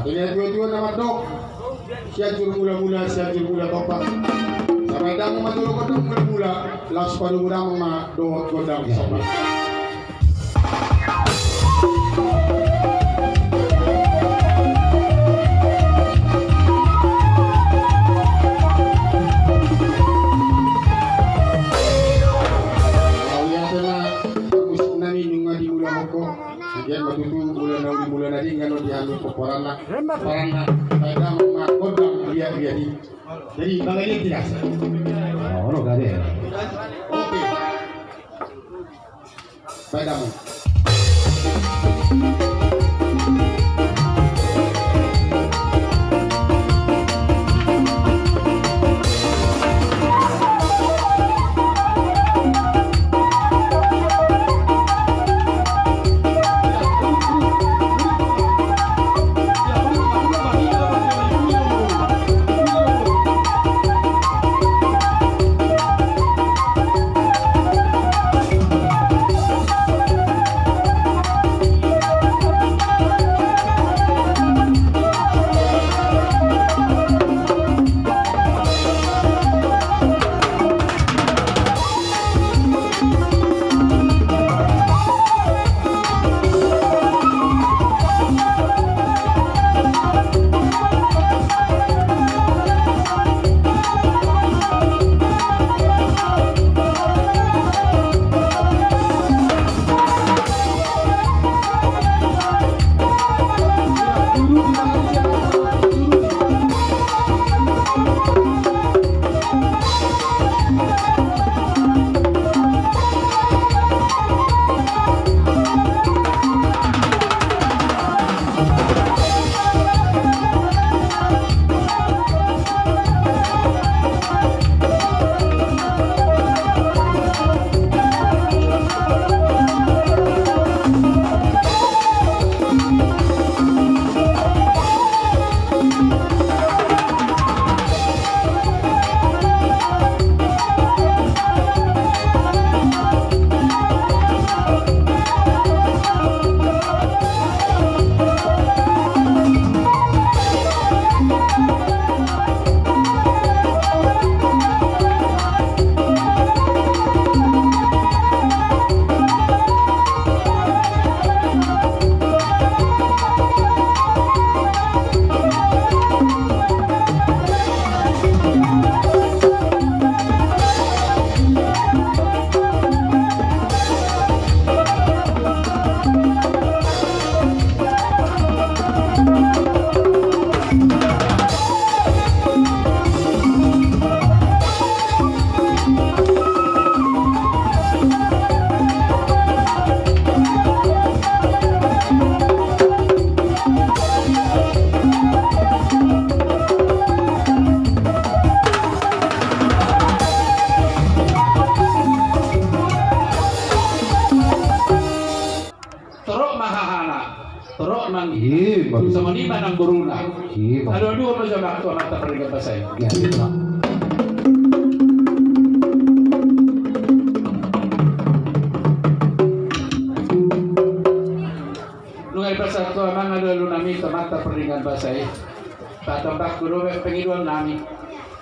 Ini dua-dua nama dok. Siap juru mula topak. Sampai dang matulog ko ng mula las padurang mga doot godang sopak. Yan matutulog mula na din ngano di ano ko parang na ada mga kodang dia di. Jadi bagaimana tidak? Oh, gade. Oke. Padamu. Sama ni manang guruna. Aduh apa jam waktu anak tak pernah pasai. Ya, Lungai pasal tu amang ada lu nami tempat tak pernah pasai. Tatambak guru pengiduan nami.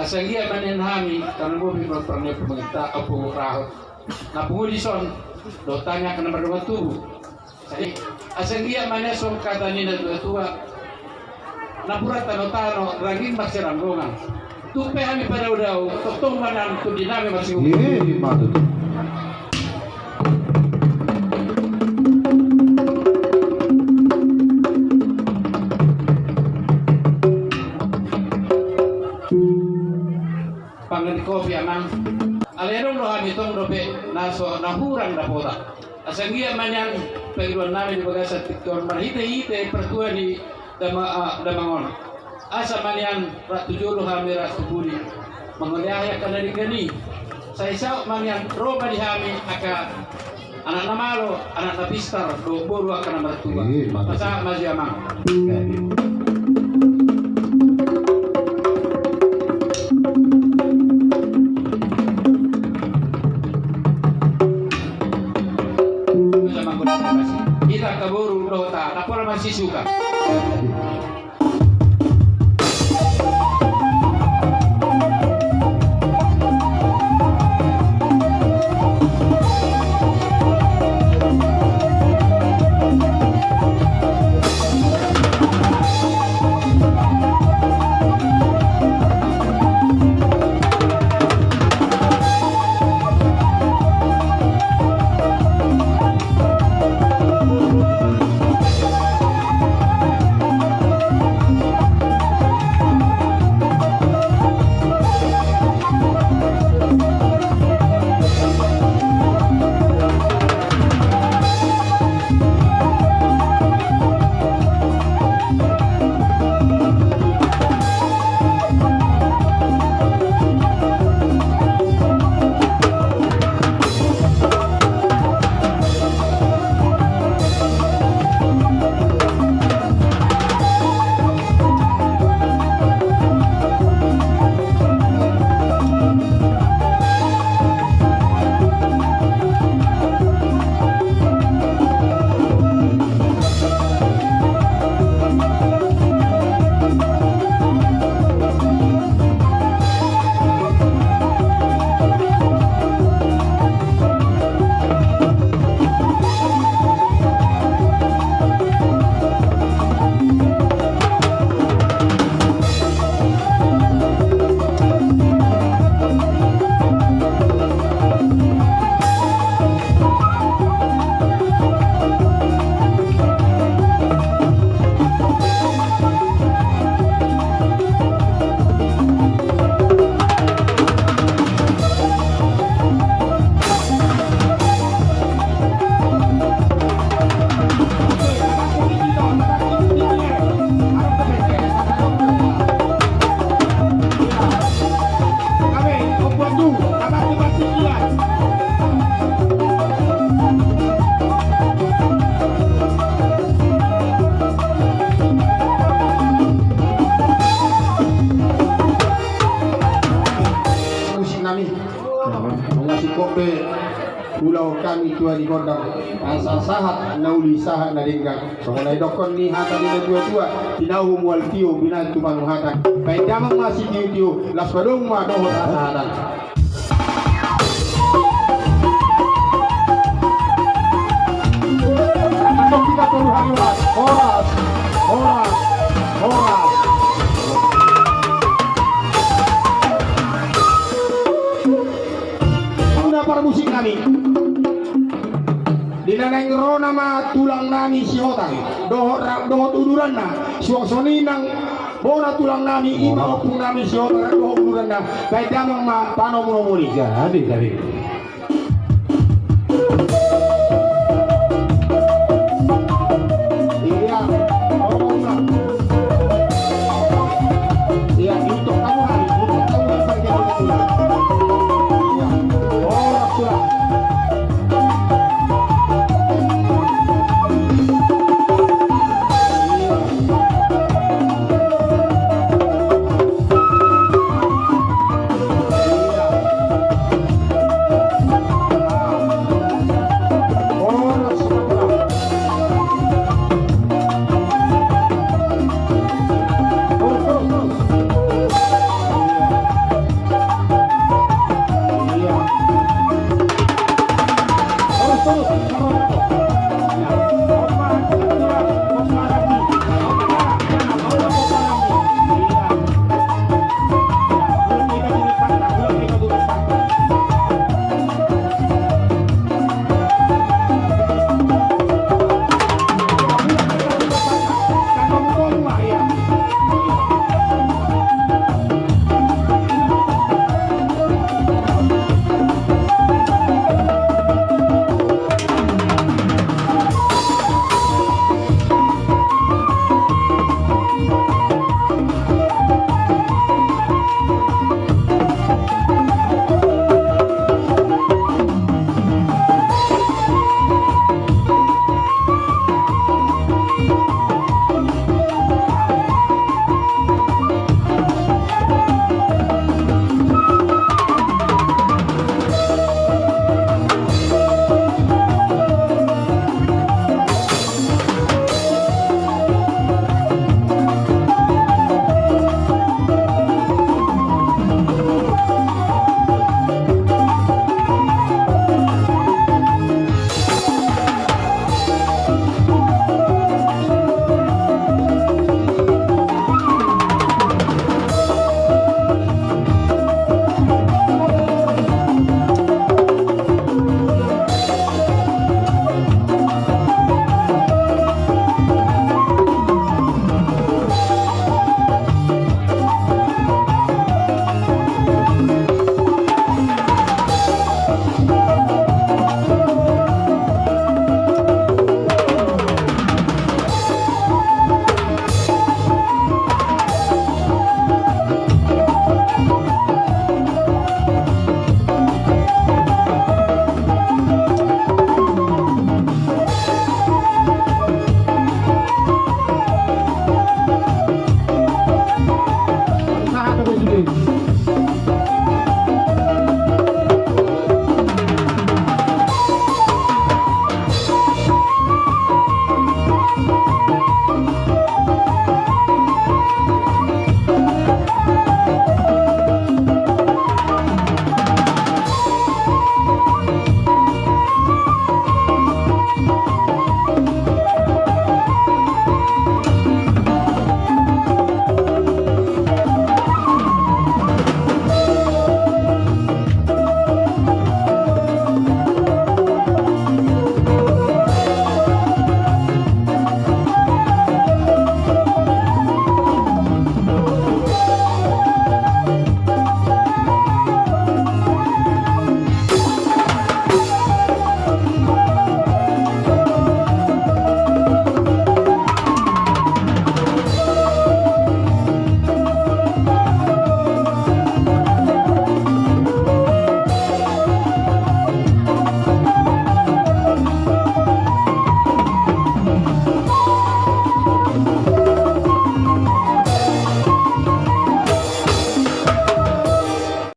Asal dia manen nami karena gua pernah pemerintah apa rahot. Na pengudison do tanya ke nomor 2 tubuh. Jadi asal dia mana som kata ni na tua napura tano ragin magsiranggongan tupe kami pada udaw totong manang tu dinami masih matu tu pangan kopi amang alerong lo kami tong dope naso nahurang dapota asal dia manyan pagduan namin di bagasa tiktor marhite-hite pertua ni damangon asa manyan ratujulo kami ratubuli manguliahya ka dari gani sa isa manyan roba di kami aka anak namalo anak napistar do buru aka na martua masa masyamang kita kaburu do ta napora masih suka daw kami tua di kodang asa sahat nauli sahat na dinggang so mulai dokon ni hata ni tua tinahu mual tio binal tumang hata kay damang masih tio las padong ma dohot asahan atau kita perlu hariwas horas para musik kami dinanang rona ma tulang nami si hotang dohot uduran na suasoni nang bona tulang nami ima opung nami si hotang dohot uduran na kay damang ma pano mo muli Jadi